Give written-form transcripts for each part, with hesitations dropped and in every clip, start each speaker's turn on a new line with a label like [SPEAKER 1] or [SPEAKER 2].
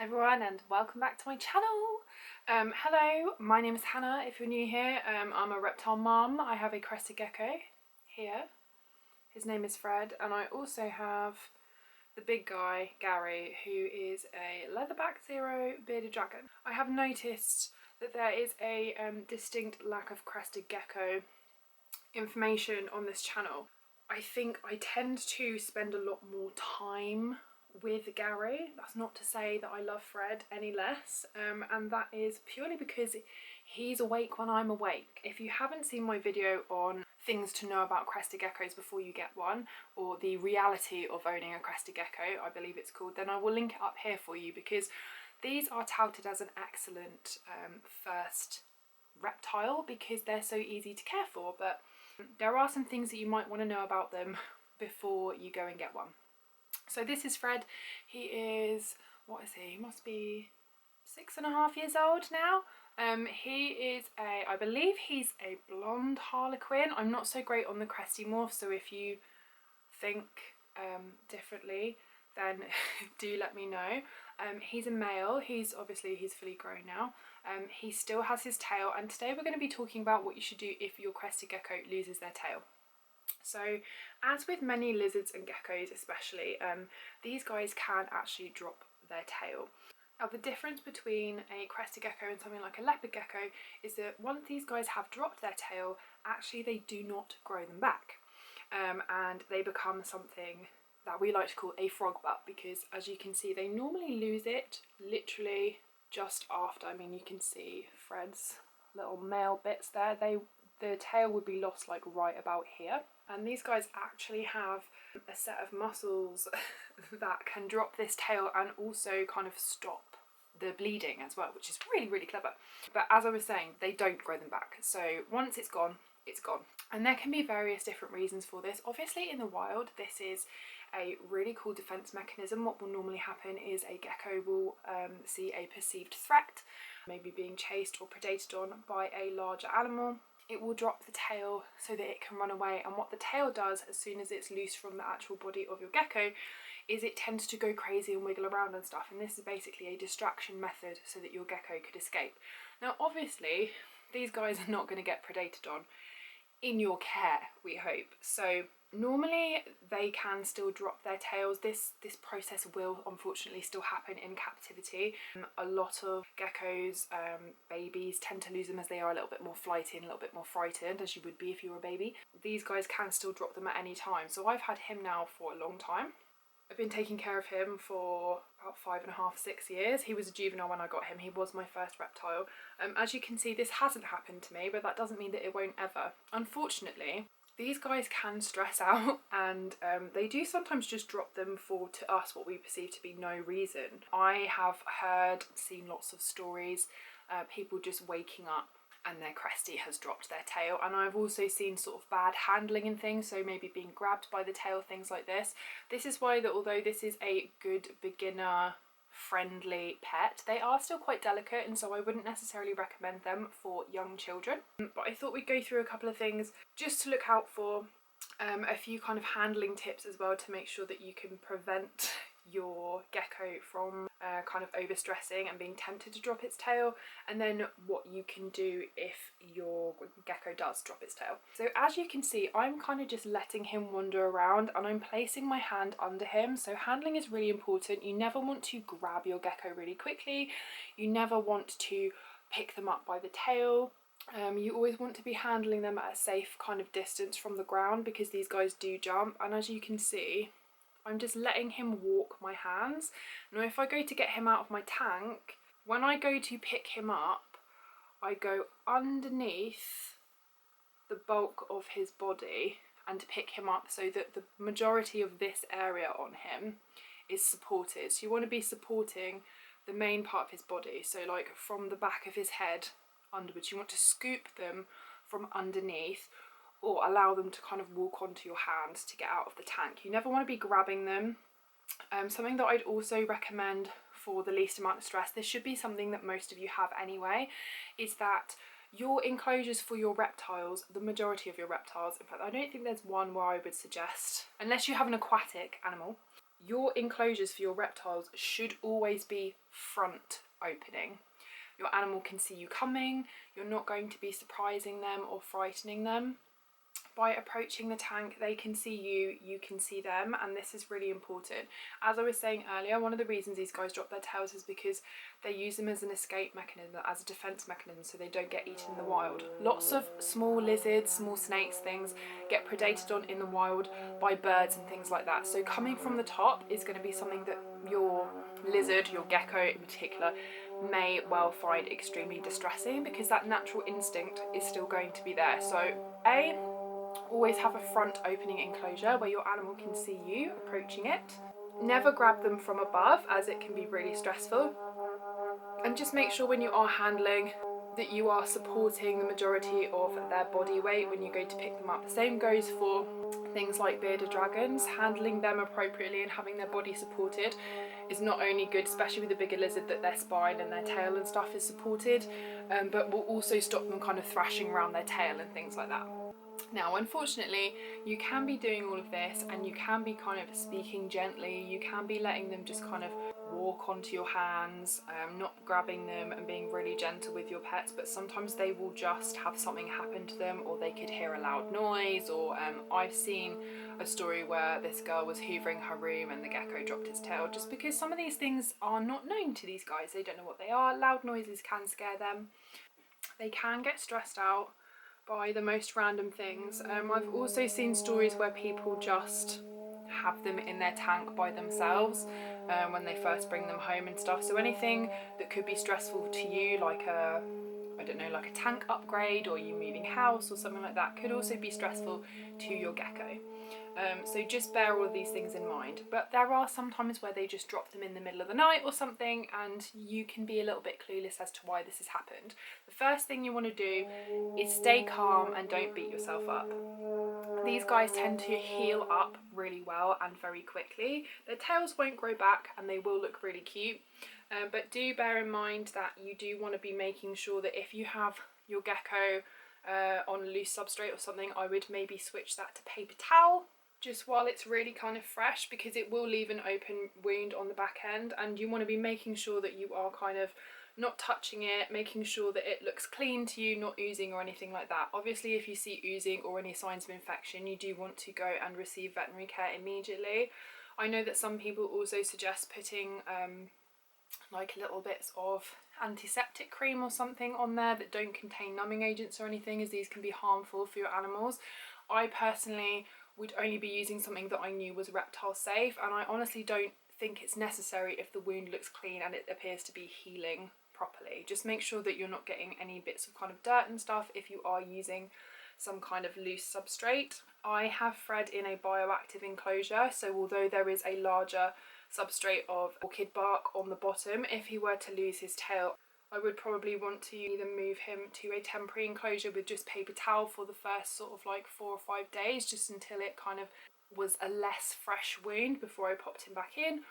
[SPEAKER 1] Everyone, and welcome back to my channel. Hello, my name is Hannah. If you're new here, I'm a reptile mum. I have a crested gecko here. His name is Fred, and I also have the big guy, Gary, who is a leatherback zero bearded dragon. I have noticed that there is a distinct lack of crested gecko information on this channel. I think I tend to spend a lot more time with Gary. That's not to say that I love Fred any less, and that is purely because he's awake when I'm awake. If you haven't seen my video on things to know about crested geckos before you get one, or the reality of owning a crested gecko, I believe it's called, then I will link it up here for you, because these are touted as an excellent first reptile because they're so easy to care for, but there are some things that you might want to know about them before you go and get one. So this is Fred. He is, what is he? He must be 6.5 years old now. He is I believe he's a blonde harlequin. I'm not so great on the cresty morph, so if you think differently, then do let me know. He's a male. He's fully grown now. He still has his tail, and today we're going to be talking about what you should do if your crested gecko loses their tail. So, as with many lizards and geckos especially, these guys can actually drop their tail. Now, the difference between a crested gecko and something like a leopard gecko is that once these guys have dropped their tail, actually they do not grow them back. And they become something that we like to call a frog butt, because as you can see, they normally lose it literally just after. I mean, you can see Fred's little male bits there. The tail would be lost like right about here. And these guys actually have a set of muscles that can drop this tail and also kind of stop the bleeding as well, which is really, really clever. But as I was saying, they don't grow them back. So once it's gone, it's gone. And there can be various different reasons for this. Obviously in the wild, this is a really cool defense mechanism. What will normally happen is a gecko will see a perceived threat, maybe being chased or predated on by a larger animal. It will drop the tail so that it can run away, and what the tail does as soon as it's loose from the actual body of your gecko is it tends to go crazy and wiggle around and stuff, and this is basically a distraction method so that your gecko could escape. Now obviously these guys are not going to get predated on in your care, we hope. So normally they can still drop their tails. This process will unfortunately still happen in captivity. A lot of geckos, babies, tend to lose them as they are a little bit more flighty and a little bit more frightened, as you would be if you were a baby. These guys can still drop them at any time. So I've had him now for a long time. I've been taking care of him for about 5.5, 6 years. He was a juvenile when I got him. He was my first reptile. As you can see, this hasn't happened to me, but that doesn't mean that it won't ever. Unfortunately, these guys can stress out, and they do sometimes just drop them for, to us, what we perceive to be no reason. I have seen lots of stories, people just waking up and their cresty has dropped their tail, and I've also seen sort of bad handling and things, so maybe being grabbed by the tail, things like this. This is why that although this is a good beginner friendly pet, they are still quite delicate, and so I wouldn't necessarily recommend them for young children. But I thought we'd go through a couple of things just to look out for, a few kind of handling tips as well to make sure that you can prevent your gecko from kind of overstressing and being tempted to drop its tail, and then what you can do if your gecko does drop its tail. So as you can see, I'm kind of just letting him wander around, and I'm placing my hand under him. So handling is really important. You never want to grab your gecko really quickly. You never want to pick them up by the tail. You always want to be handling them at a safe kind of distance from the ground, because these guys do jump, and as you can see, I'm just letting him walk my hands. Now if I go to get him out of my tank, when I go to pick him up, I go underneath the bulk of his body and pick him up so that the majority of this area on him is supported. So you want to be supporting the main part of his body, so like from the back of his head underwards. You want to scoop them from underneath, or allow them to kind of walk onto your hand to get out of the tank. You never want to be grabbing them. Something that I'd also recommend for the least amount of stress, this should be something that most of you have anyway, is that your enclosures for your reptiles, the majority of your reptiles, in fact I don't think there's one where I would suggest, unless you have an aquatic animal, your enclosures for your reptiles should always be front opening. Your animal can see you coming, you're not going to be surprising them or frightening them. By approaching the tank, they can see you, you can see them, and this is really important. As I was saying earlier, one of the reasons these guys drop their tails is because they use them as an escape mechanism, as a defense mechanism, so they don't get eaten in the wild. Lots of small lizards, small snakes, things get predated on in the wild by birds and things like that. So coming from the top is going to be something that your lizard, your gecko in particular, may well find extremely distressing, because that natural instinct is still going to be there. So always have a front opening enclosure where your animal can see you approaching it. Never grab them from above, as it can be really stressful. And just make sure when you are handling that you are supporting the majority of their body weight when you go to pick them up. The same goes for things like bearded dragons. Handling them appropriately and having their body supported is not only good, especially with the bigger lizard, that their spine and their tail and stuff is supported, but will also stop them kind of thrashing around their tail and things like that. Now, unfortunately, you can be doing all of this and you can be kind of speaking gently, you can be letting them just kind of walk onto your hands, not grabbing them and being really gentle with your pets, but sometimes they will just have something happen to them, or they could hear a loud noise, or I've seen a story where this girl was hoovering her room and the gecko dropped its tail, just because some of these things are not known to these guys. They don't know what they are. Loud noises can scare them. They can get stressed out by the most random things. I've also seen stories where people just have them in their tank by themselves when they first bring them home and stuff. So anything that could be stressful to you, like a, I don't know, like a tank upgrade or you moving house or something like that, could also be stressful to your gecko. So just bear all of these things in mind. But there are some times where they just drop them in the middle of the night or something, and you can be a little bit clueless as to why this has happened. The first thing you want to do is stay calm and don't beat yourself up. These guys tend to heal up really well and very quickly. Their tails won't grow back and they will look really cute. But do bear in mind that you do want to be making sure that if you have your gecko on loose substrate or something, I would maybe switch that to paper towel just while it's really kind of fresh, because it will leave an open wound on the back end, and you want to be making sure that you are kind of not touching it, making sure that it looks clean to you, not oozing or anything like that. Obviously, if you see oozing or any signs of infection, you do want to go and receive veterinary care immediately. I know that some people also suggest putting like little bits of antiseptic cream or something on there that don't contain numbing agents or anything, as these can be harmful for your animals. I personally would only be using something that I knew was reptile safe, and I honestly don't think it's necessary if the wound looks clean and it appears to be healing properly. Just make sure that you're not getting any bits of kind of dirt and stuff if you are using some kind of loose substrate. I have Fred in a bioactive enclosure, so although there is a larger substrate of orchid bark on the bottom, if he were to lose his tail, I would probably want to either move him to a temporary enclosure with just paper towel for the first sort of like 4 or 5 days, just until it kind of was a less fresh wound before I popped him back in.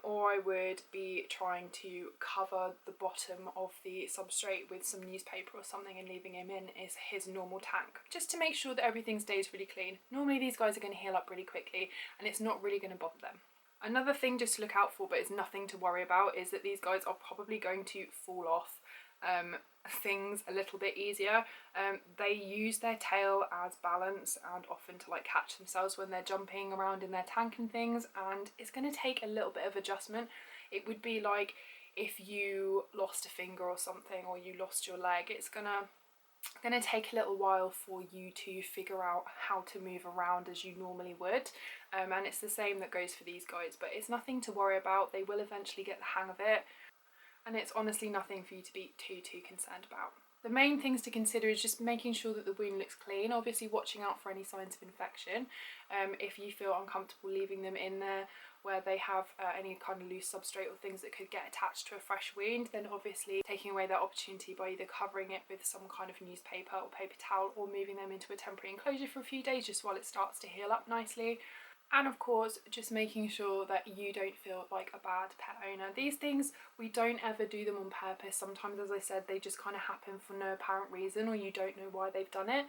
[SPEAKER 1] Or I would be trying to cover the bottom of the substrate with some newspaper or something and leaving him in his normal tank, just to make sure that everything stays really clean. Normally these guys are going to heal up really quickly and it's not really going to bother them. Another thing just to look out for, but it's nothing to worry about, is that these guys are probably going to fall off things a little bit easier. They use their tail as balance and often to like catch themselves when they're jumping around in their tank and things, and it's going to take a little bit of adjustment. It would be like if you lost a finger or something, or you lost your leg. It's gonna take a little while for you to figure out how to move around as you normally would, and it's the same that goes for these guys, but it's nothing to worry about. They will eventually get the hang of it, and it's honestly nothing for you to be too concerned about. The main things to consider is just making sure that the wound looks clean, obviously watching out for any signs of infection. If you feel uncomfortable leaving them in there where they have any kind of loose substrate or things that could get attached to a fresh wound, then obviously taking away that opportunity by either covering it with some kind of newspaper or paper towel, or moving them into a temporary enclosure for a few days just while it starts to heal up nicely. And of course, just making sure that you don't feel like a bad pet owner. These things, we don't ever do them on purpose. Sometimes, as I said, they just kind of happen for no apparent reason, or you don't know why they've done it.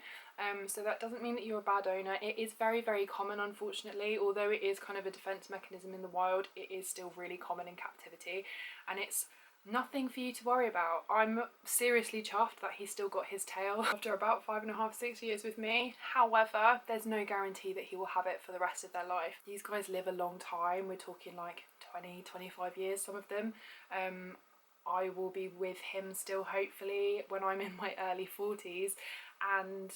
[SPEAKER 1] So that doesn't mean that you're a bad owner. It is very, very common, unfortunately. Although it is kind of a defense mechanism in the wild, it is still really common in captivity, and it's nothing for you to worry about. I'm seriously chuffed that he still got his tail after about 5.5, 6 years with me. However, there's no guarantee that he will have it for the rest of their life. These guys live a long time. We're talking like 20, 25 years, some of them. I will be with him still, hopefully, when I'm in my early 40s, and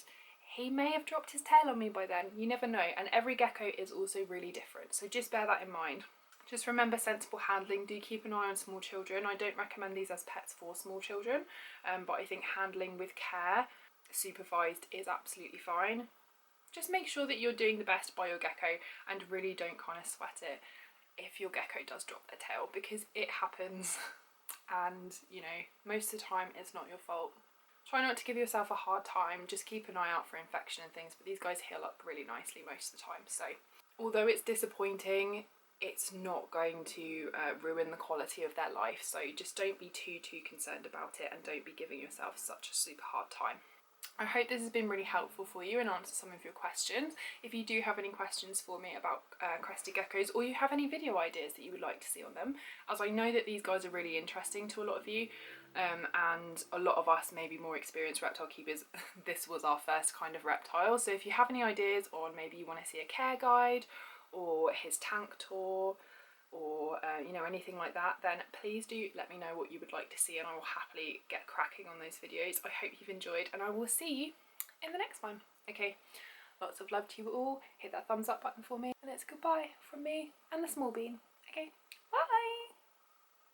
[SPEAKER 1] he may have dropped his tail on me by then. You never know. And every gecko is also really different, so just bear that in mind. Just remember sensible handling. Do keep an eye on small children. I don't recommend these as pets for small children, but I think handling with care, supervised, is absolutely fine. Just make sure that you're doing the best by your gecko, and really don't kind of sweat it if your gecko does drop their tail, because it happens, and you know, most of the time it's not your fault. Try not to give yourself a hard time. Just keep an eye out for infection and things, but these guys heal up really nicely most of the time. So although it's disappointing, it's not going to ruin the quality of their life. So just don't be too concerned about it, and don't be giving yourself such a super hard time. I hope this has been really helpful for you and answered some of your questions. If you do have any questions for me about crested geckos, or you have any video ideas that you would like to see on them, as I know that these guys are really interesting to a lot of you, and a lot of us, maybe more experienced reptile keepers, this was our first kind of reptile. So if you have any ideas on, maybe you want to see a care guide or his tank tour, or you know, anything like that, then please do let me know what you would like to see, and I will happily get cracking on those videos. I hope you've enjoyed, and I will see you in the next one. Okay, lots of love to you all. Hit that thumbs up button for me, and it's goodbye from me and the small bean. Okay.